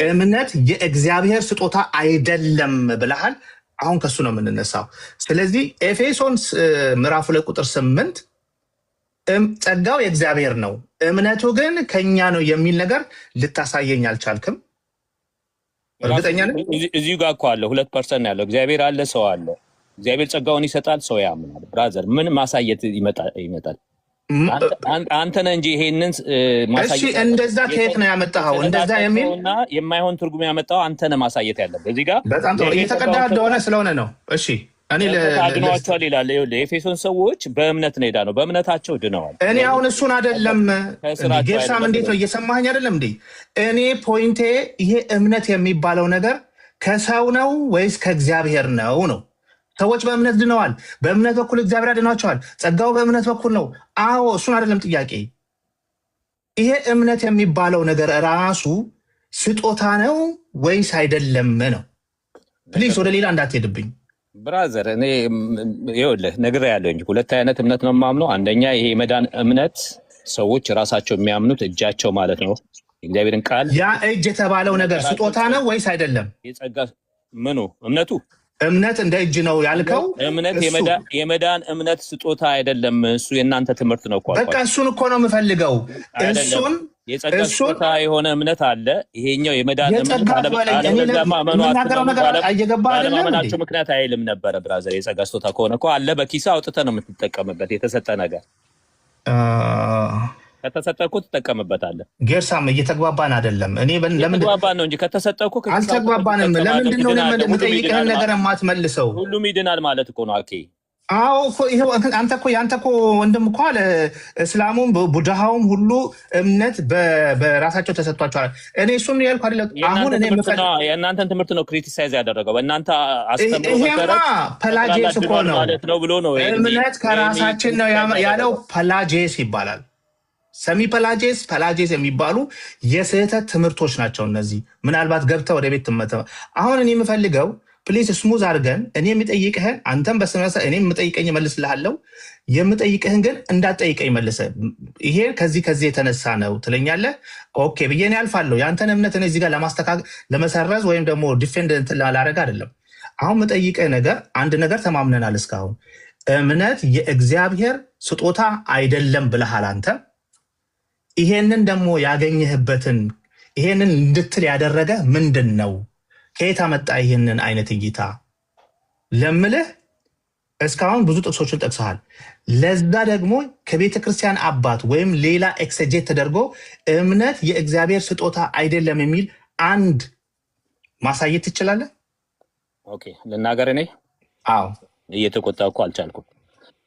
እምነት የእግዚአብሔር ስጦታ አይደለም ብለሃል። አሁን ከሱ ነው የምንነሳው። ስለዚህ ኤፌሶን ምዕራፍ 2 ቁጥር 8 ጸጋው የእግዚአብሔር ነው እምነቱ ግን ከኛ ነው የሚል ነገር ልታሳየኝ አልቻልክም። እርግጠኛ ነኝ እዚሁ ጋር እኮ አለ 2% ያለው እግዚአብሔር አለ ሰው አለ። እግዚአብሔር ጸጋውን ይሰጣል ሰው ያምናል። ብራዘር ምን ማሳየት ይመጣል? አንተ ነህ እንጂ ይሄንን ማሳየት። እሺ እንደዛ ከየት ነው ያመጣው? እንደዛ የሚልና የማይሆን ትርጉም ያመጣው አንተ ነህ ማሳየት ያለበት። እዚህ ጋር በጣም ጥሩ እየተቀዳ እንደሆነ ስለሆነ ነው። እሺ እኔ አድኗቸዋል ይላል። የኤፌሶን ሰዎች በእምነት ነው የዳነው፣ በእምነታቸው ድነዋል። እኔ አሁን እሱን አይደለም ጌርሳም እንዴት ነው እየሰማኸኝ አይደለም እንዴ? እኔ ፖይንቴ ይሄ እምነት የሚባለው ነገር ከሰው ነው ወይስ ከእግዚአብሔር ነው ነው? ሰዎች በእምነት ድነዋል። በእምነት በኩል እግዚአብሔር አድኗቸዋል። ጸጋው በእምነት በኩል ነው። አዎ እሱን አይደለም ጥያቄ። ይሄ እምነት የሚባለው ነገር ራሱ ስጦታ ነው ወይስ አይደለም ነው? ፕሊዝ ወደ ሌላ እንዳትሄድብኝ ብራዘር። እኔ ይኸውልህ ነግሬሃለሁ እንጂ 2 አይነት እምነት ነው የማምነው። አንደኛ ይሄ የመዳን እምነት ሰዎች ራሳቸው የሚያምኑት እጃቸው ማለት ነው የእግዚአብሔርን ቃል። ያ እጅ የተባለው ነገር ስጦታ ነው ወይስ አይደለም? የጸጋ ምኑ እምነት እንደ እጅ ነው ያልከው። እምነት የመዳን እምነት ስጦታ አይደለም። እሱ የእናንተ ትምህርት ነው እኮ። በቃ እሱን እኮ ነው የምፈልገው። እሱን የጸጋ ስጦታ የሆነ እምነት አለ። ይሄኛው የመዳን እምነት ባለማመናቸው ምክንያት አይልም ነበረ። ብራዘር የጸጋ ስጦታ ከሆነ እኮ አለ። በኪሳ አውጥተህ ነው የምትጠቀምበት። የተሰጠ ነገር ከተሰጠ እኮ ትጠቀምበታለህ። ጌርሳም እየተግባባን አይደለም። እኔ ለምን ተግባባን ነው እንጂ ከተሰጠ እኮ አልተግባባንም። ለምንድን ነው የምጠይቅህን ነገር የማትመልሰው? ሁሉም ይድናል ማለት እኮ ነው። አኬ አዎ እኮ ይሄው አንተ እኮ ወንድም እኮ አለ እስላሙም ቡድሃውም ሁሉ እምነት በራሳቸው ተሰጥቷቸዋል። እኔ እሱን ያልኩ አይደለም። አሁን እኔ የእናንተን ትምህርት ነው ክሪቲሳይዝ ያደረገው። በእናንተ አስተምሮ ይሄማ ፐላጄስ እኮ ነው ማለት ነው ብሎ ነው እምነት ከራሳችን ነው ያለው። ፐላጄስ ይባላል። ሰሚ ፐላጄስ የሚባሉ የስህተት ትምህርቶች ናቸው እነዚህ። ምናልባት ገብተህ ወደ ቤት ትመተ። አሁን እኔ የምፈልገው ፕሊዝ ስሙዝ አድርገን እኔ የሚጠይቅህን አንተም በስመሰ እኔ የምጠይቀኝ መልስልሃለሁ። የምጠይቅህን ግን እንዳትጠይቀኝ መልሰ ይሄ ከዚህ የተነሳ ነው ትለኛለህ። ኦኬ ብዬ እኔ አልፋለሁ። የአንተን እምነት እኔ እዚህ ጋር ለማስተካከል ለመሰረዝ ወይም ደግሞ ዲፌንድ ላደርግ አይደለም። አሁን የምጠይቅህ ነገር አንድ ነገር ተማምነናል እስካሁን። እምነት የእግዚአብሔር ስጦታ አይደለም ብለሃል አንተ። ይሄንን ደግሞ ያገኘህበትን ይሄንን እንድትል ያደረገ ምንድን ነው? ከየት አመጣ ይሄንን አይነት እይታ ለምልህ? እስካሁን ብዙ ጥቅሶችን ጠቅሰሃል። ለዛ ደግሞ ከቤተ ክርስቲያን አባት ወይም ሌላ ኤክሰጀት ተደርጎ እምነት የእግዚአብሔር ስጦታ አይደለም የሚል አንድ ማሳየት ትችላለህ? ኦኬ ልናገር። እኔ እየተቆጣ እኮ አልቻልኩም።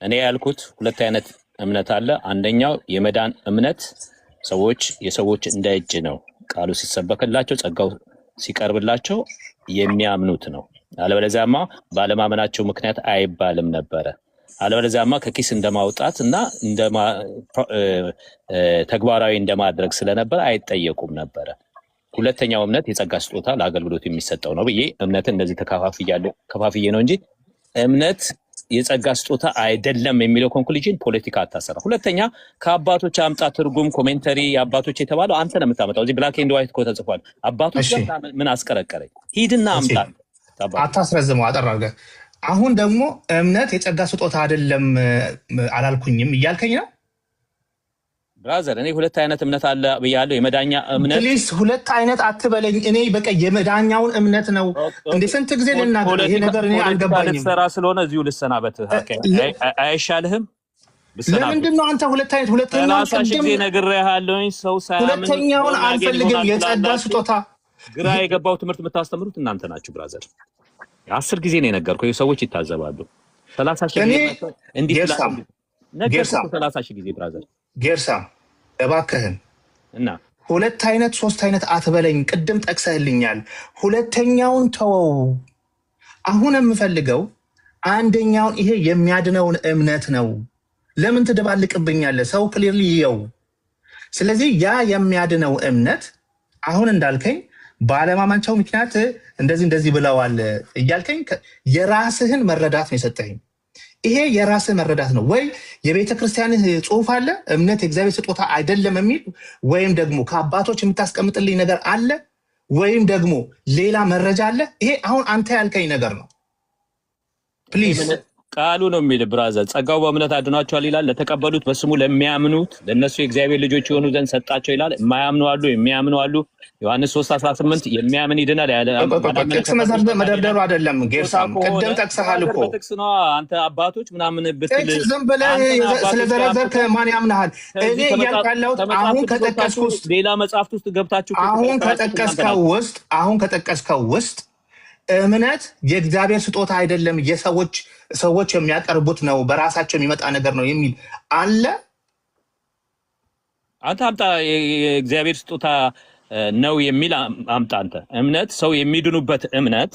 እኔ ያልኩት 2 አይነት እምነት አለ። አንደኛው የመዳን እምነት የሰዎች እንደ እጅ ነው። ቃሉ ሲሰበክላቸው ጸጋው ሲቀርብላቸው የሚያምኑት ነው። አለበለዚያማ ባለማመናቸው ምክንያት አይባልም ነበረ። አለበለዚያማ ከኪስ እንደማውጣት እና ተግባራዊ እንደማድረግ ስለነበረ አይጠየቁም ነበረ። ሁለተኛው እምነት የጸጋ ስጦታ ለአገልግሎት የሚሰጠው ነው ብዬ እምነትን እንደዚህ ከፋፍዬ ነው እንጂ እምነት የጸጋ ስጦታ አይደለም የሚለው ኮንክሉዥን ፖለቲካ አታሰራ። ሁለተኛ ከአባቶች አምጣ ትርጉም ኮሜንተሪ የአባቶች የተባለው አንተ ነው የምታመጣው። እዚህ ብላክ ኤንድ ዋይት እኮ ተጽፏል። አባቶች ምን አስቀረቀረኝ? ሂድና አምጣ። አታስረዝመው፣ አጠር አድርገህ። አሁን ደግሞ እምነት የጸጋ ስጦታ አይደለም አላልኩኝም እያልከኝ ነው ብራዘር። እኔ 2 አይነት እምነት አለ ብያለሁ። የመዳኛ እምነት ፕሊስ 2 አይነት አትበለኝ። እኔ በቃ የመዳኛውን እምነት ነው እንደ ስንት ጊዜ ልናገር። ይሄ ነገር እኔ አልገባኝም። ልትሰራ ስለሆነ እዚሁ ልሰናበትህ አይሻልህም? ለምንድን ነው አንተ 2 አይነት ጊዜ ነግሬሃለሁኝ። ሰው ሁለተኛውን አልፈልግም። የጸጋ ስጦታ ግራ የገባው ትምህርት የምታስተምሩት እናንተ ናችሁ ብራዘር። 10 ጊዜ ነው የነገርኩህ። ሰዎች ይታዘባሉ። 30 ሺህ እንዲህ ነገርኩህ። 30 ሺህ ጊዜ ብራዘር። ጌርሳ እባክህን እና 2 አይነት 3 አይነት አትበለኝ። ቅድም ጠቅሰህልኛል። ሁለተኛውን ተወው። አሁን የምፈልገው አንደኛውን ይሄ የሚያድነውን እምነት ነው። ለምን ትደባልቅብኛለህ? ሰው ክሊርሊ ይየው። ስለዚህ ያ የሚያድነው እምነት አሁን እንዳልከኝ ባለማመናቸው ምክንያት እንደዚህ ብለዋል እያልከኝ የራስህን መረዳት ነው የሰጠኸኝ። ይሄ የራስህ መረዳት ነው ወይ? የቤተ ክርስቲያንህ ጽሑፍ አለ እምነት የእግዚአብሔር ስጦታ አይደለም የሚል ወይም ደግሞ ከአባቶች የምታስቀምጥልኝ ነገር አለ ወይም ደግሞ ሌላ መረጃ አለ? ይሄ አሁን አንተ ያልከኝ ነገር ነው። ፕሊዝ ቃሉ ነው የሚል ብራዘር፣ ጸጋው በእምነት አድኗቸዋል ይላል። ለተቀበሉት በስሙ ለሚያምኑት ለእነሱ የእግዚአብሔር ልጆች የሆኑ ዘንድ ሰጣቸው ይላል። የማያምኑ አሉ፣ የሚያምኑ አሉ። ዮሐንስ 3:18 የሚያምን ይድናል ያለ ጥቅስ መደርደሩ አይደለም። ጌርሳም ቅድም ጠቅሰሃል እኮ ጥቅስ ነው። አንተ አባቶች ምናምን ብትል ዝም ብለህ ስለዘረዘርክ ማን ያምናሃል? እኔ እያልኩ ያለሁት አሁን ከጠቀስኩ ውስጥ ሌላ መጽሐፍት ውስጥ ገብታችሁ አሁን ከጠቀስከው ውስጥ እምነት የእግዚአብሔር ስጦታ አይደለም፣ ሰዎች የሚያቀርቡት ነው፣ በራሳቸው የሚመጣ ነገር ነው የሚል አለ? አንተ አምጣ። የእግዚአብሔር ስጦታ ነው የሚል አምጣ አንተ። እምነት ሰው የሚድኑበት እምነት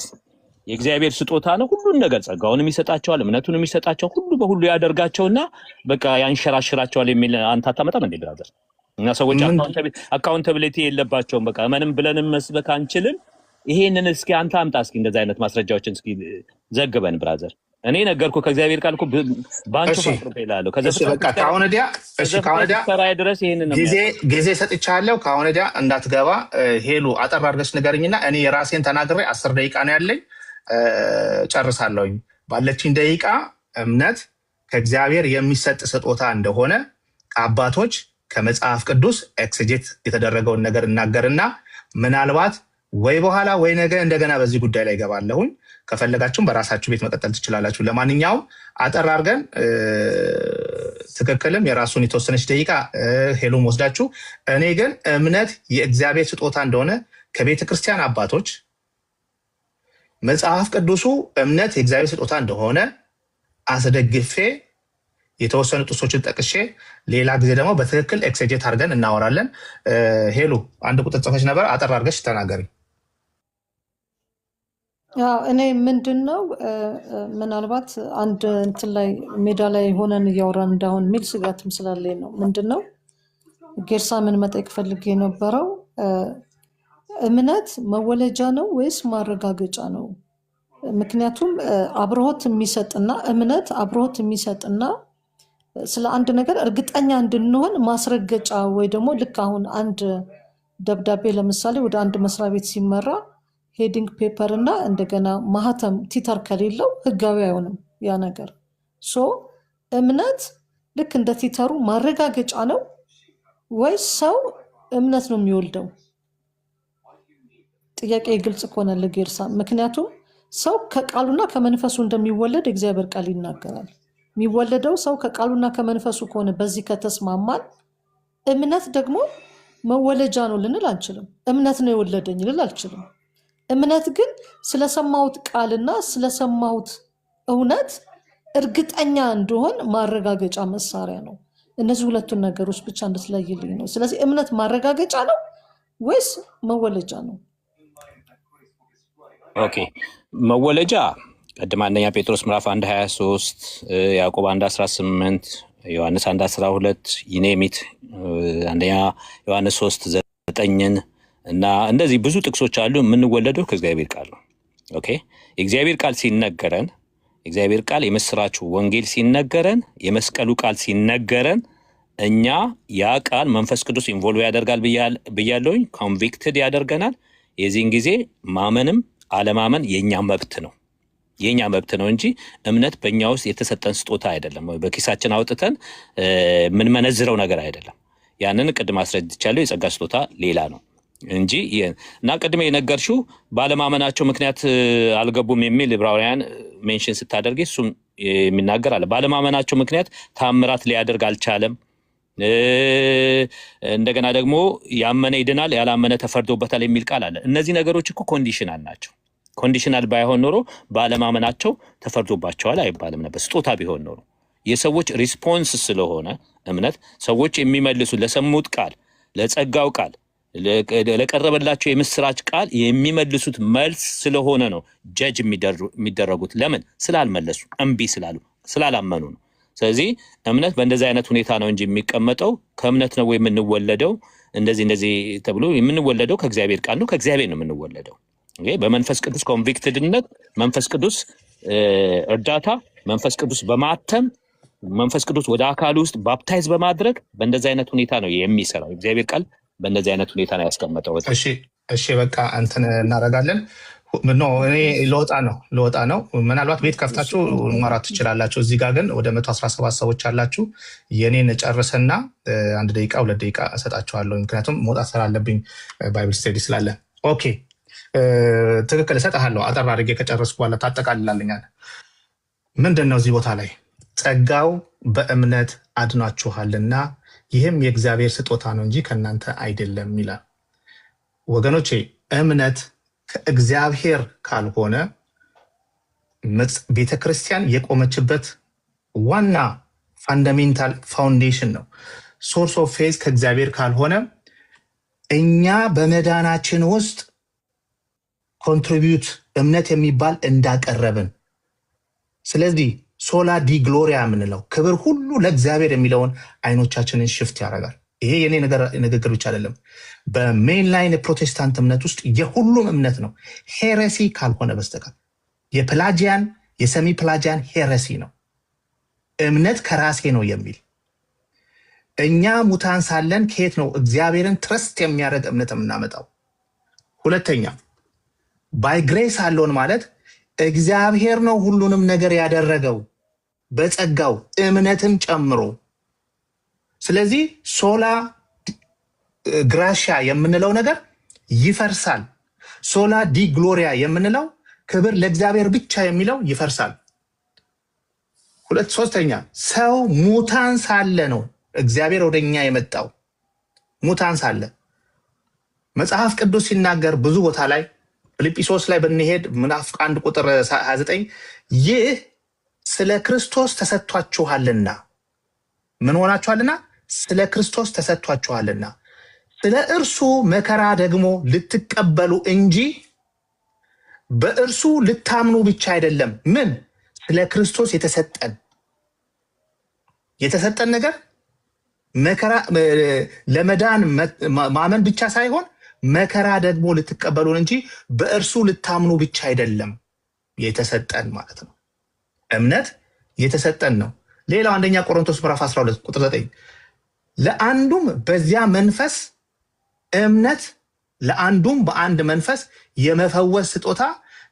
የእግዚአብሔር ስጦታ ነው። ሁሉን ነገር ጸጋውንም ይሰጣቸዋል፣ እምነቱንም ይሰጣቸዋል፣ ሁሉ በሁሉ ያደርጋቸውና በቃ ያንሸራሽራቸዋል የሚል አንተ አታመጣም እንዴ ብራዘር? እና ሰዎች አካውንታቢሊቲ የለባቸውም። በቃ ምንም ብለንም መስበክ አንችልም። ይሄንን እስኪ አንተ አምጣ እስኪ እንደዛ አይነት ማስረጃዎችን እስኪ ዘግበን ብራዘር። እኔ ነገርኩ ከእግዚአብሔር ቃል እኮ ባንቹ ፈጥሮ ይላል። ከዚህ በቃ ካሁን ወዲያ ሰራይ ድረስ ይሄንን ነው ጊዜ ሰጥቻለሁ። ካሁን ወዲያ እንዳትገባ ሄሉ አጠር አድርገሽ ንገረኝና እኔ የራሴን ተናግሬ 10 ደቂቃ ነው ያለኝ፣ ጨርሳለሁኝ። ባለችኝ ደቂቃ እምነት ከእግዚአብሔር የሚሰጥ ስጦታ እንደሆነ አባቶች ከመጽሐፍ ቅዱስ ኤክስጄት የተደረገውን ነገር እናገርና ምናልባት ወይ በኋላ ወይ ነገ እንደገና በዚህ ጉዳይ ላይ ገባለሁኝ። ከፈለጋችሁም በራሳችሁ ቤት መቀጠል ትችላላችሁ። ለማንኛውም አጠር አድርገን ትክክልም የራሱን የተወሰነች ደቂቃ ሄሉም ወስዳችሁ፣ እኔ ግን እምነት የእግዚአብሔር ስጦታ እንደሆነ ከቤተ ክርስቲያን አባቶች መጽሐፍ ቅዱሱ እምነት የእግዚአብሔር ስጦታ እንደሆነ አስደግፌ የተወሰኑ ጥቅሶችን ጠቅሼ ሌላ ጊዜ ደግሞ በትክክል ኤክስጄት አድርገን እናወራለን። ሄሉ አንድ ቁጥር ጽፈሽ ነበር፣ አጠር አድርገሽ ተናገሪ። እኔ ምንድነው ምናልባት አንድ እንትን ላይ ሜዳ ላይ ሆነን እያወራን እንዳሁን የሚል ስጋትም ስላለኝ ነው። ምንድነው ጌርሳምን መጠየቅ ፈልጌ የነበረው እምነት መወለጃ ነው ወይስ ማረጋገጫ ነው? ምክንያቱም አብርሆት የሚሰጥና እምነት አብርሆት የሚሰጥና ስለ አንድ ነገር እርግጠኛ እንድንሆን ማስረገጫ ወይ ደግሞ ልክ አሁን አንድ ደብዳቤ ለምሳሌ ወደ አንድ መስሪያ ቤት ሲመራ ሄዲንግ ፔፐር እና እንደገና ማህተም ቲተር ከሌለው ህጋዊ አይሆንም ያ ነገር። ሶ እምነት ልክ እንደ ቲተሩ ማረጋገጫ ነው ወይስ ሰው እምነት ነው የሚወልደው? ጥያቄ ግልጽ ከሆነ ለጌርሳ፣ ምክንያቱም ሰው ከቃሉና ከመንፈሱ እንደሚወለድ እግዚአብሔር ቃል ይናገራል። የሚወለደው ሰው ከቃሉና ከመንፈሱ ከሆነ በዚህ ከተስማማን እምነት ደግሞ መወለጃ ነው ልንል አንችልም። እምነት ነው የወለደኝ ልል አልችልም። እምነት ግን ስለሰማሁት ቃልና ስለሰማሁት እውነት እርግጠኛ እንደሆን ማረጋገጫ መሳሪያ ነው። እነዚህ ሁለቱን ነገሮች ብቻ እንድትለይልኝ ነው። ስለዚህ እምነት ማረጋገጫ ነው ወይስ መወለጃ ነው? ኦኬ፣ መወለጃ ቀድማ አንደኛ ጴጥሮስ ምዕራፍ 1:23 ያዕቆብ 1:18 ዮሐንስ 1:12 ይኔሚት አንደኛ ዮሐንስ 3:9 እና እንደዚህ ብዙ ጥቅሶች አሉ። የምንወለደው ከእግዚአብሔር ቃል ነው። ኦኬ፣ የእግዚአብሔር ቃል ሲነገረን፣ የእግዚአብሔር ቃል የምስራቹ ወንጌል ሲነገረን፣ የመስቀሉ ቃል ሲነገረን እኛ ያ ቃል መንፈስ ቅዱስ ኢንቮልቭ ያደርጋል ብያለሁኝ። ኮንቪክትድ ያደርገናል። የዚህን ጊዜ ማመንም አለማመን የኛ መብት ነው እንጂ እምነት በእኛ ውስጥ የተሰጠን ስጦታ አይደለም። በኪሳችን አውጥተን የምንመነዝረው ነገር አይደለም። ያንን ቅድም አስረድቻለሁ። የጸጋ ስጦታ ሌላ ነው እንጂ እና ቅድሜ የነገርሽው ባለማመናቸው ምክንያት አልገቡም የሚል ዕብራውያን ሜንሽን ስታደርጊ እሱም የሚናገር አለ። ባለማመናቸው ምክንያት ታምራት ሊያደርግ አልቻለም። እንደገና ደግሞ ያመነ ይድናል፣ ያላመነ ተፈርዶበታል የሚል ቃል አለ። እነዚህ ነገሮች እኮ ኮንዲሽናል ናቸው። ኮንዲሽናል ባይሆን ኖሮ ባለማመናቸው ተፈርዶባቸዋል አይባልም ነበር። ስጦታ ቢሆን ኖሮ የሰዎች ሪስፖንስ ስለሆነ እምነት ሰዎች የሚመልሱ ለሰሙት ቃል፣ ለጸጋው ቃል፣ ለቀረበላቸው የምስራች ቃል የሚመልሱት መልስ ስለሆነ ነው ጀጅ የሚደረጉት። ለምን? ስላልመለሱ፣ እምቢ ስላሉ፣ ስላላመኑ ነው። ስለዚህ እምነት በእንደዚህ አይነት ሁኔታ ነው እንጂ የሚቀመጠው ከእምነት ነው የምንወለደው እንደዚህ ተብሎ የምንወለደው ከእግዚአብሔር ቃል ነው። ከእግዚአብሔር ነው የምንወለደው። በመንፈስ ቅዱስ ኮንቪክትድነት፣ መንፈስ ቅዱስ እርዳታ፣ መንፈስ ቅዱስ በማተም መንፈስ ቅዱስ ወደ አካል ውስጥ ባፕታይዝ በማድረግ በእንደዚህ አይነት ሁኔታ ነው የሚሰራው። እግዚአብሔር ቃል በእንደዚህ አይነት ሁኔታ ነው ያስቀመጠው። እሺ እሺ በቃ እንትን እናደርጋለን። ኖ እኔ ለወጣ ነው። ምናልባት ቤት ከፍታችሁ ማራት ትችላላችሁ። እዚህ ጋር ግን ወደ 117 ሰዎች አላችሁ። የኔን ጨርስና 1 ደቂቃ 2 ደቂቃ እሰጣችኋለሁ። ምክንያቱም መውጣት ስላለብኝ ባይብል ስቴዲ ስላለ። ኦኬ ትክክል፣ እሰጥሃለሁ። አጠር አድርጌ ከጨረስኩ በኋላ ታጠቃልላልኛል። ምንድን ነው እዚህ ቦታ ላይ ጸጋው በእምነት አድኗችኋልና ይህም የእግዚአብሔር ስጦታ ነው እንጂ ከእናንተ አይደለም ይላል። ወገኖቼ እምነት ከእግዚአብሔር ካልሆነ ቤተክርስቲያን የቆመችበት ዋና ፋንዳሜንታል ፋውንዴሽን ነው። ሶርስ ኦፍ ፌዝ ከእግዚአብሔር ካልሆነ እኛ በመዳናችን ውስጥ ኮንትሪቢዩት እምነት የሚባል እንዳቀረብን፣ ስለዚህ ሶላ ዲ ግሎሪያ የምንለው ክብር ሁሉ ለእግዚአብሔር የሚለውን አይኖቻችንን ሽፍት ያደርጋል። ይሄ የኔ ንግግር ብቻ አይደለም። በሜን ላይን የፕሮቴስታንት እምነት ውስጥ የሁሉም እምነት ነው፣ ሄረሲ ካልሆነ በስተቀር። የፕላጂያን የሰሚ ፕላጂያን ሄረሲ ነው፣ እምነት ከራሴ ነው የሚል። እኛ ሙታን ሳለን ከየት ነው እግዚአብሔርን ትረስት የሚያደርግ እምነት የምናመጣው? ሁለተኛ ባይ ግሬስ አለውን ማለት እግዚአብሔር ነው ሁሉንም ነገር ያደረገው በጸጋው እምነትም ጨምሮ። ስለዚህ ሶላ ግራሻ የምንለው ነገር ይፈርሳል። ሶላ ዲ ግሎሪያ የምንለው ክብር ለእግዚአብሔር ብቻ የሚለው ይፈርሳል። ሶስተኛ ሰው ሙታን ሳለ ነው እግዚአብሔር ወደኛ የመጣው። ሙታን ሳለ መጽሐፍ ቅዱስ ሲናገር ብዙ ቦታ ላይ ፊልጵስዩስ ላይ ብንሄድ ምዕራፍ 1 ቁጥር 29 ይህ ስለ ክርስቶስ ተሰጥቷችኋልና፣ ምን ሆናችኋልና? ስለ ክርስቶስ ተሰጥቷችኋልና ስለ እርሱ መከራ ደግሞ ልትቀበሉ እንጂ በእርሱ ልታምኑ ብቻ አይደለም። ምን ስለ ክርስቶስ የተሰጠን ነገር መከራ ለመዳን ማመን ብቻ ሳይሆን መከራ ደግሞ ልትቀበሉን እንጂ በእርሱ ልታምኑ ብቻ አይደለም የተሰጠን ማለት ነው። እምነት የተሰጠን ነው። ሌላው 1 ቆሮንቶስ ምዕራፍ 12 ቁጥር 9 ለአንዱም በዚያ መንፈስ እምነት፣ ለአንዱም በአንድ መንፈስ የመፈወስ ስጦታ፣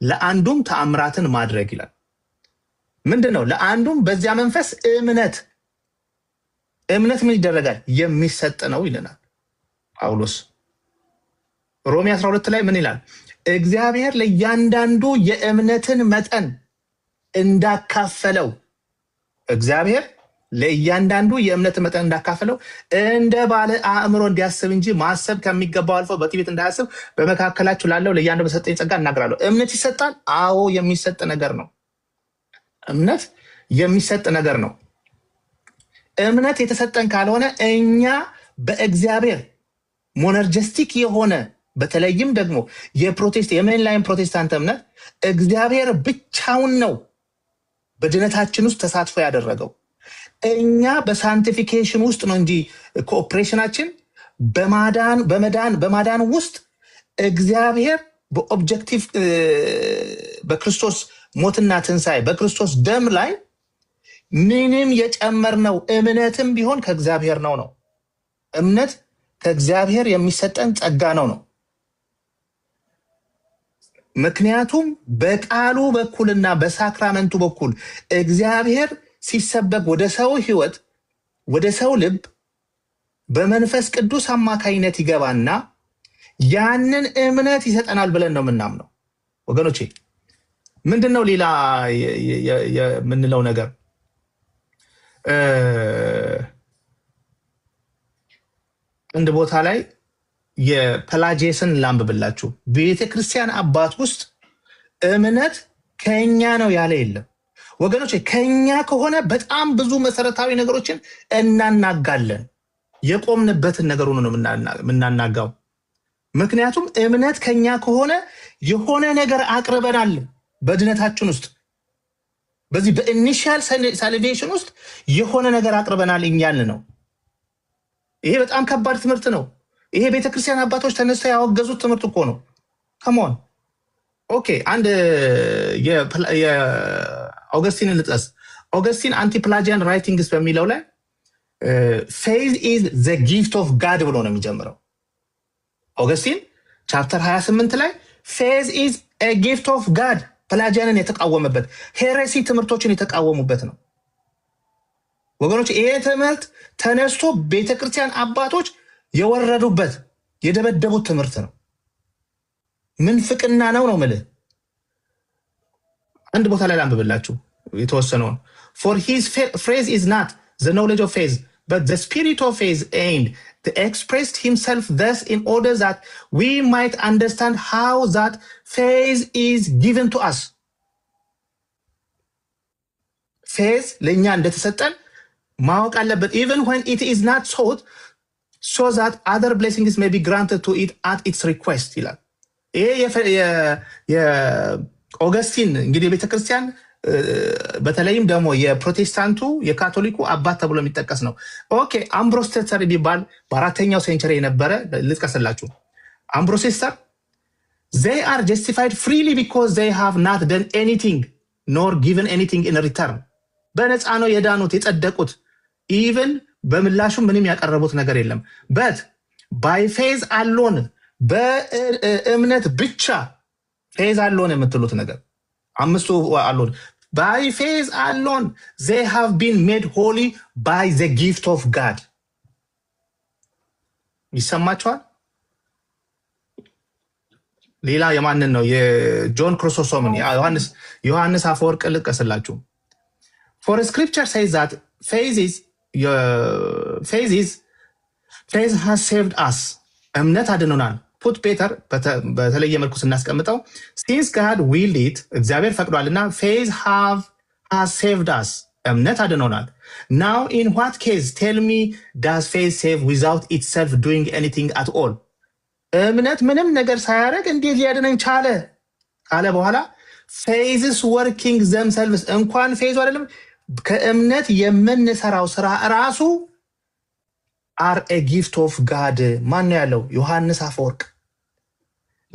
ለአንዱም ተአምራትን ማድረግ ይላል። ምንድን ነው? ለአንዱም በዚያ መንፈስ እምነት ምን ይደረጋል? የሚሰጥ ነው ይለናል ጳውሎስ። ሮሜ 12 ላይ ምን ይላል? እግዚአብሔር ለእያንዳንዱ የእምነትን መጠን እንዳካፈለው፣ እግዚአብሔር ለእያንዳንዱ የእምነት መጠን እንዳካፈለው እንደ ባለ አእምሮ እንዲያስብ እንጂ ማሰብ ከሚገባው አልፎ በትዕቢት እንዳያስብ በመካከላችሁ ላለው ለእያንዳንዱ በሰጠኝ ጸጋ እናገራለሁ። እምነት ይሰጣል። አዎ የሚሰጥ ነገር ነው። እምነት የሚሰጥ ነገር ነው። እምነት የተሰጠን ካልሆነ እኛ በእግዚአብሔር ሞነርጀስቲክ የሆነ በተለይም ደግሞ የሜንላይን ፕሮቴስታንት እምነት እግዚአብሔር ብቻውን ነው በድነታችን ውስጥ ተሳትፎ ያደረገው። እኛ በሳንቲፊኬሽን ውስጥ ነው እንጂ ኮኦፕሬሽናችን በማዳን ውስጥ እግዚአብሔር በኦብጀክቲቭ በክርስቶስ ሞትና ትንሣኤ በክርስቶስ ደም ላይ ምንም የጨመርነው እምነትም ቢሆን ከእግዚአብሔር ነው። እምነት ከእግዚአብሔር የሚሰጠን ጸጋ ነው። ምክንያቱም በቃሉ በኩልና በሳክራመንቱ በኩል እግዚአብሔር ሲሰበክ ወደ ሰው ሕይወት ወደ ሰው ልብ በመንፈስ ቅዱስ አማካይነት ይገባና ያንን እምነት ይሰጠናል ብለን ነው የምናምነው። ወገኖቼ ምንድነው ሌላ የምንለው ነገር? አንድ ቦታ ላይ የፕላጄስን ላንብብላችሁ። ቤተክርስቲያን አባት ውስጥ እምነት ከኛ ነው ያለ የለም ወገኖቼ። ከኛ ከሆነ በጣም ብዙ መሰረታዊ ነገሮችን እናናጋለን። የቆምንበትን ነገር ሆኖ ነው የምናናጋው። ምክንያቱም እምነት ከኛ ከሆነ የሆነ ነገር አቅርበናል በድነታችን ውስጥ፣ በዚህ በኢኒሺያል ሳልቬሽን ውስጥ የሆነ ነገር አቅርበናል እኛን ነው። ይሄ በጣም ከባድ ትምህርት ነው። ይሄ ቤተክርስቲያን አባቶች ተነስተው ያወገዙት ትምህርት እኮ ነው። ከመሆን ኦኬ፣ አንድ የአውገስቲንን ልጥቀስ። አውገስቲን አንቲፕላጂያን ራይቲንግስ በሚለው ላይ ፌዝ ኢዝ ዘ ጊፍት ኦፍ ጋድ ብሎ ነው የሚጀምረው። አውገስቲን ቻፕተር 28 ላይ ፌዝ ኢዝ ኤ ጊፍት ኦፍ ጋድ ፕላጂያንን የተቃወመበት ሄሬሲ ትምህርቶችን የተቃወሙበት ነው ወገኖች። ይሄ ትምህርት ተነስቶ ቤተክርስቲያን አባቶች የወረዱበት የደበደቡት ትምህርት ነው። ምንፍቅና ነው የምልህ። አንድ ቦታ ላይ ላንብብላችሁ የተወሰነውን for his phrase is not the knowledge of faith but the spirit of faith and expressed himself thus in order that we might understand how that faith is given to us. faith ለኛ እንደተሰጠን ማወቅ አለበት even when it is not sought so that other blessings may be granted to it at its request ይላል። ይሄ የኦገስቲን እንግዲህ ቤተክርስቲያን በተለይም ደግሞ የፕሮቴስታንቱ የካቶሊኩ አባት ተብሎ የሚጠቀስ ነው። ኦኬ አምብሮስ ቴስተር ቢባል በአራተኛው ሴንቸሪ የነበረ ልጥቀስላችሁ። አምብሮስ ቴስተር they are justified freely because they have not done anything nor given anything in return በነፃ ነው የዳኑት የጸደቁት ኢቭን በምላሹ ምንም ያቀረቡት ነገር የለም። but by faith alone በእምነት ብቻ faith alone የምትሉት ነገር አምስቱ alone by faith alone they have been made holy by the gift of God ይሰማችኋል? ሌላ የማንን ነው? የጆን ክሪሶስቶምን ዮሐንስ አፈወርቅ ልቀስላችሁ። for scripture says that faith has saved us እምነት አድኖናል። ፑት ቤተር በተለየ መልኩ ስናስቀምጠው since God willed it እግዚአብሔር ፈቅዷልና faith has saved us እምነት አድኖናል። now in what case tell me does faith save without itself doing anything at all እምነት ምንም ነገር ሳያደርግ እንዴት ሊያድነኝ ቻለ ካለ በኋላ faith's working themselves እንኳን faith አይደለም ከእምነት የምንሰራው ስራ ራሱ are a gift of God ማን ነው ያለው? ዮሐንስ አፈወርቅ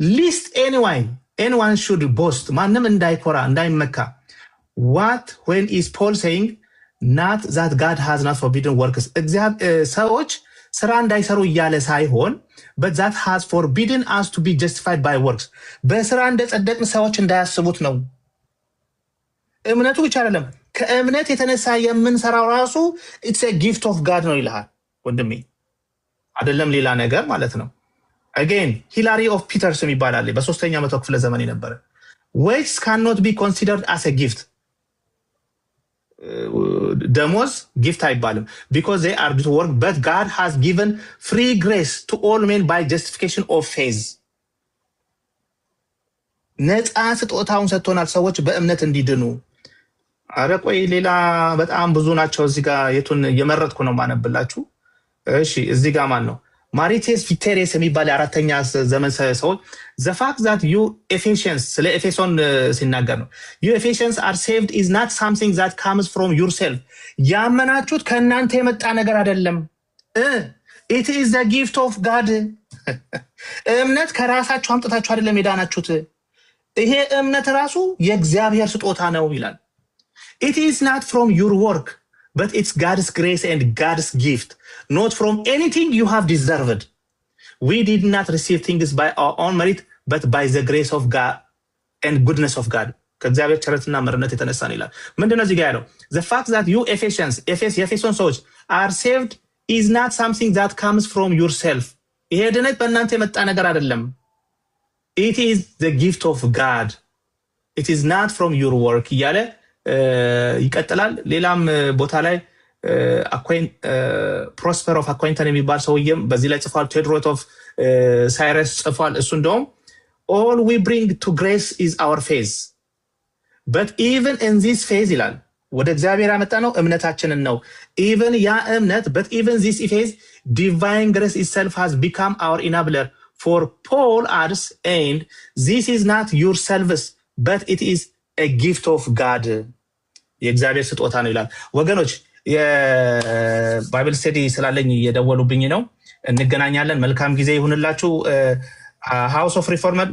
least anyone should boast ማንም እንዳይኮራ እንዳይመካ what when is Paul saying not that God has not forbidden works ሰዎች ስራ እንዳይሰሩ እያለ ሳይሆን but that has forbidden us to be justified by works በስራ እንደጸደቅን ሰዎች እንዳያስቡት ነው። እምነቱ ብቻ አይደለም ከእምነት የተነሳ የምንሰራው ራሱ it's a gift of God ነው ይልሃል ወንድሜ፣ አይደለም ሌላ ነገር ማለት ነው። again ሂላሪ ኦፍ ፒተርስ ይባላል በ3ኛው መቶ ክፍለ ዘመን የነበረ works cannot be considered as a gift ደሞዝ ጊፍት አይባልም because they are to work but God has given free grace to all men by justification of faith ነፃ ስጦታውን ሰጥቶናል ሰዎች በእምነት እንዲድኑ። አረ ቆይ ሌላ በጣም ብዙ ናቸው እዚህ ጋር የቱን የመረጥኩ ነው ማነብላችሁ። እሺ እዚህ ጋር ማን ነው? ማሪቴስ ቪቴሬስ የሚባል የአራተኛ ዘመን ሰው the fact that you Ephesians ስለ ኤፌሶን ሲናገር ነው you Ephesians are saved is not something that comes from yourself ያመናችሁት ከእናንተ የመጣ ነገር አይደለም it is the gift of God እምነት ከራሳችሁ አምጥታችሁ አይደለም የዳናችሁት ይሄ እምነት ራሱ የእግዚአብሔር ስጦታ ነው ይላል። it is not from your work but it's God's grace and God's gift not from anything you have deserved we did not receive things by our own merit but by the grace of God and goodness of God ከእግዚአብሔር ቸርነትና ምሕረት የተነሳ ነው ይላል። ምንድነው እዚህ ጋር ያለው? the fact that you የኤፌሶን ሰዎች are saved is not something that comes from yourself ይሄ ድነት በእናንተ የመጣ ነገር አይደለም it is the gift of God it is not from your work እያለ ይቀጥላል። ሌላም ቦታ ላይ ፕሮስፐር ኦፍ አኳይንተን የሚባል ሰውዬም በዚህ ላይ ጽፏል። ቴዎድሮት ኦፍ ሳይረስ ጽፏል። እሱ እንደውም all we bring to grace is our faith but even in this faith ይላል ወደ እግዚአብሔር ያመጣ ነው እምነታችንን ነው even ያ እምነት but even this faith divine grace itself has become our enabler for Paul adds and this is not your service but it is a gift of God የእግዚአብሔር ስጦታ ነው ይላል። ወገኖች የባይብል ስተዲ ስላለኝ እየደወሉብኝ ነው። እንገናኛለን። መልካም ጊዜ ይሁንላችሁ። ሃውስ ኦፍ ሪፎርመድ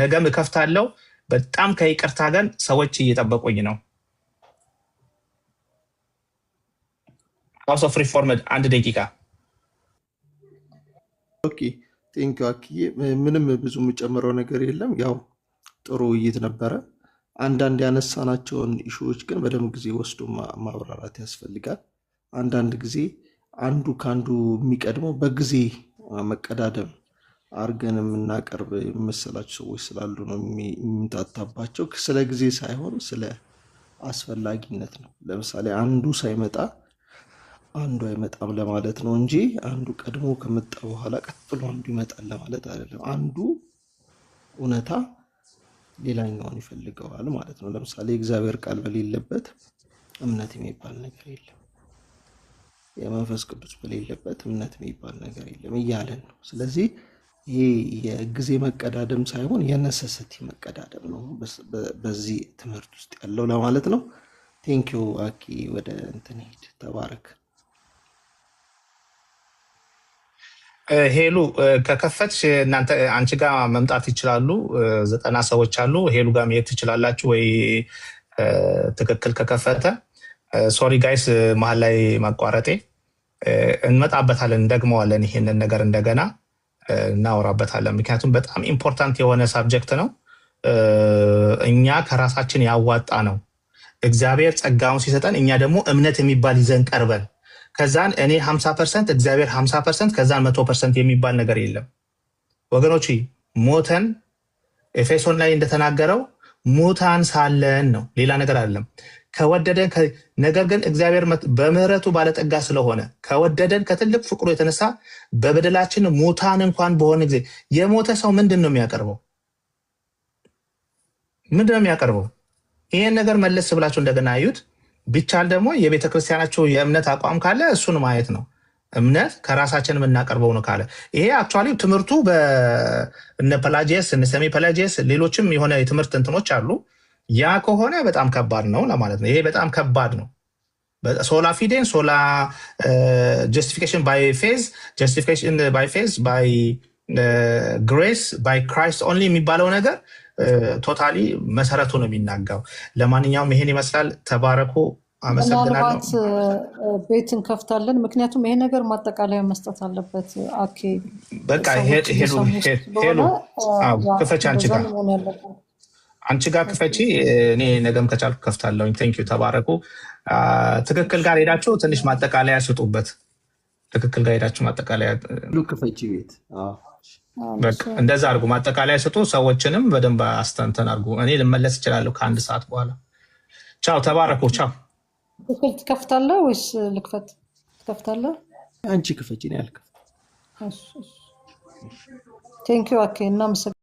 ነገም እከፍታለሁ። በጣም ከይቅርታ ጋር ሰዎች እየጠበቁኝ ነው። ሃውስ ኦፍ ሪፎርመድ 1 ደቂቃ። ኦኬ ቴንኪ አክዬ። ምንም ብዙ የምጨምረው ነገር የለም። ያው ጥሩ ውይይት ነበረ። አንዳንድ ያነሳናቸውን ኢሹዎች ግን በደንብ ጊዜ ወስዶ ማብራራት ያስፈልጋል። አንዳንድ ጊዜ አንዱ ከአንዱ የሚቀድመው በጊዜ መቀዳደም አርገን የምናቀርብ የመሰላቸው ሰዎች ስላሉ ነው የሚምታታባቸው። ስለ ጊዜ ሳይሆን ስለ አስፈላጊነት ነው። ለምሳሌ አንዱ ሳይመጣ አንዱ አይመጣም ለማለት ነው እንጂ አንዱ ቀድሞ ከመጣ በኋላ ቀጥሎ አንዱ ይመጣል ለማለት አይደለም። አንዱ እውነታ ሌላኛውን ይፈልገዋል ማለት ነው። ለምሳሌ እግዚአብሔር ቃል በሌለበት እምነት የሚባል ነገር የለም፣ የመንፈስ ቅዱስ በሌለበት እምነት የሚባል ነገር የለም እያለን ነው። ስለዚህ ይሄ የጊዜ መቀዳደም ሳይሆን የነሰሰቲ መቀዳደም ነው በዚህ ትምህርት ውስጥ ያለው ለማለት ነው። ቴንኪዩ አኪ። ወደ እንትን ሄድ። ተባረክ። ሄሉ ከከፈትሽ እናንተ አንቺ ጋር መምጣት ይችላሉ። 90 ሰዎች አሉ። ሄሉ ጋር መሄድ ትችላላችሁ ወይ? ትክክል ከከፈተ ሶሪ ጋይስ መሀል ላይ ማቋረጤ። እንመጣበታለን፣ እንደግመዋለን። ይሄንን ነገር እንደገና እናወራበታለን። ምክንያቱም በጣም ኢምፖርታንት የሆነ ሳብጀክት ነው። እኛ ከራሳችን ያዋጣ ነው እግዚአብሔር ጸጋውን ሲሰጠን፣ እኛ ደግሞ እምነት የሚባል ይዘን ቀርበን ከዛን እኔ 50% እግዚአብሔር 50% ከዛን 100% የሚባል ነገር የለም ወገኖች። ሞተን ኤፌሶን ላይ እንደተናገረው ሙታን ሳለን ነው፣ ሌላ ነገር አይደለም። ከወደደን ነገር ግን እግዚአብሔር በምህረቱ ባለጠጋ ስለሆነ ከወደደን ከትልቅ ፍቅሩ የተነሳ በበደላችን ሙታን እንኳን በሆነ ጊዜ የሞተ ሰው ምንድን ነው የሚያቀርበው? ምንድን ነው የሚያቀርበው? ይሄን ነገር መለስ ብላችሁ እንደገና አዩት። ቢቻል ደግሞ የቤተ ክርስቲያናቸው የእምነት አቋም ካለ እሱን ማየት ነው። እምነት ከራሳችን የምናቀርበው ነው ካለ ይሄ አክቹዋሊ ትምህርቱ በእነ ፐላጂየስ እነ ሰሚ ፐላጂየስ ሌሎችም የሆነ የትምህርት እንትኖች አሉ። ያ ከሆነ በጣም ከባድ ነው ለማለት ነው። ይሄ በጣም ከባድ ነው። ሶላ ፊዴን ሶላ ጀስቲፊኬሽን ባይ ፌዝ ጀስቲፊኬሽን ባይ ፌዝ ባይ ግሬስ ባይ ክራይስት ኦንሊ የሚባለው ነገር ቶታሊ መሰረቱ ነው የሚናጋው። ለማንኛውም ይሄን ይመስላል። ተባረኩ። አመሰግናለሁ። ምናልባት ቤት እንከፍታለን፣ ምክንያቱም ይሄ ነገር ማጠቃለያ መስጠት አለበት። አኬ በቃ ሄሉ ክፈች፣ አንቺ ጋር ክፈቺ። እኔ ነገም ከቻልኩ ከፍታለሁኝ። ቴንኪዩ። ተባረኩ። ትክክል ጋር ሄዳችሁ ትንሽ ማጠቃለያ ስጡበት። ትክክል ጋር ሄዳችሁ ማጠቃለያ ክፈቺ ቤት በቃ እንደዛ አድርጉ። ማጠቃለያ ስጡ። ሰዎችንም በደንብ አስተንተን አድርጉ። እኔ ልመለስ እችላለሁ ከ1 ሰዓት በኋላ። ቻው። ተባረኩ። ቻው። ትከፍታለህ ወይስ ልክፈት? ትከፍታለህ? አንቺ ክፈቺ ነው ያልከው። ቴንኪዩ አኬ። እናመሰግናለን።